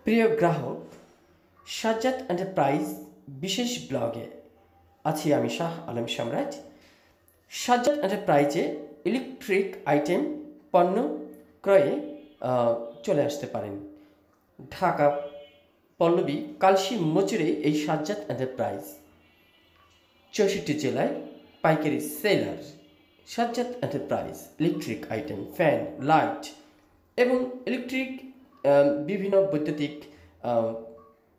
প্রিয় গ্রাহক, সাজ্জাদ এন্টারপ্রাইজ বিশেষ ব্লগে আছি আমি শাহ আলম সম্রাট। সাজ্জাদ এন্টারপ্রাইজে ইলেকট্রিক আইটেম পণ্য ক্রয়ে চলে আসতে পারেন। ঢাকা পল্লবী কালশী মোচরে এই সাজ্জাদ এন্টারপ্রাইজ 64 জেলায় পাইকারি seller. Sajjad enterprise electric item, fan, light এবং ইলেকট্রিক বিভিন্ন বৈদ্যুতিক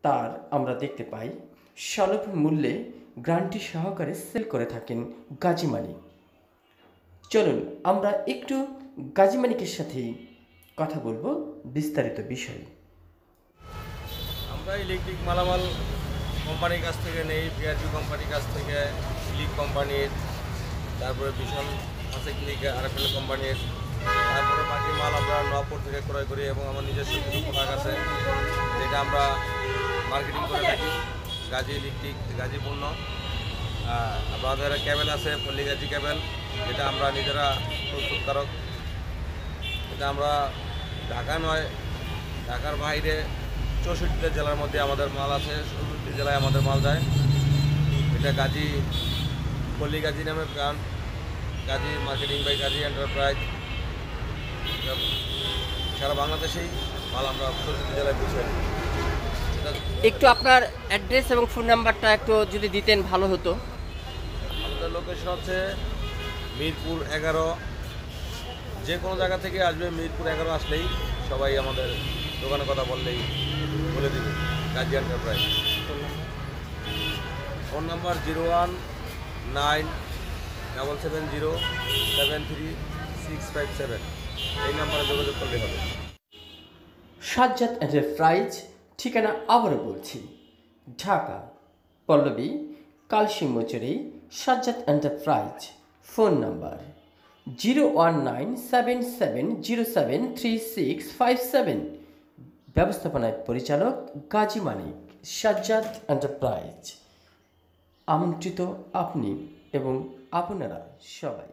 তার আমরা দেখতে পাই। সুলভ মূল্যে গ্যারান্টি সহকারে সেল করে থাকেন গাজী মানিক। চলুন আমরা একটু গাজী মানিকের সাথেই কথা বলবো বিস্তারিত বিষয়ে। আমরা ইলেকট্রিক মালামাল কোম্পানির কাছ থেকে নেই, পিআরপি কোম্পানির কাছ থেকে, ইলিক কোম্পানির, তারপরে ভীষণ আছে ক্লিক আরএফএল কোম্পানির, তারপরে বাকি মাল আমরা নবপুর থেকে ক্রয় করি এবং আমার নিজস্ব কিছু প্রোডাক্ট আছে যেটা আমরা মার্কেটিং করে থাকি। গাজী ইলেকট্রিক, গাজী পণ্য। আমাদের ক্যাবেল আছে, পল্লী গাজী ক্যাবেল, যেটা আমরা নিজেরা প্রস্তুতকারক। এটা আমরা ঢাকা নয়, ঢাকার বাইরে 64 জেলার মধ্যে আমাদের মাল আছে, 67 জেলায় আমাদের মাল যায়। এটা গাজী পল্লী গাজী নামে brand, Gazi marketing by Gazi enterprise. সারা বাংলাদেশেই মাল আমরা 64 জেলায় পৌঁছে দিই। একটু আপনার অ্যাড্রেস এবং ফোন নাম্বারটা একটু যদি দিতেন ভালো হতো। আমাদের লোকেশন হচ্ছে মিরপুর 11। যে কোনো জায়গা থেকে আসবে, মিরপুর 11 আসলেই সবাই আমাদের দোকানের কথা বললেই বলে দেবে গাজী এন্টারপ্রাইজ। Phone number 01977073657। এই নাম্বারে যোগাযোগ করলে হবে। সাজ্জাদ এন্টারপ্রাইজ ঠিকানা আবারও বলছি, ঢাকা পল্লবী কালশী মোচরে সাজ্জাদ এন্টারপ্রাইজ। Phone number 01977073657। ব্যবস্থাপনায় পরিচালক গাজী মানিক। সাজ্জাদ এন্টারপ্রাইজ। আমন্ত্রিত আপনি এবং আপনারা সবাই।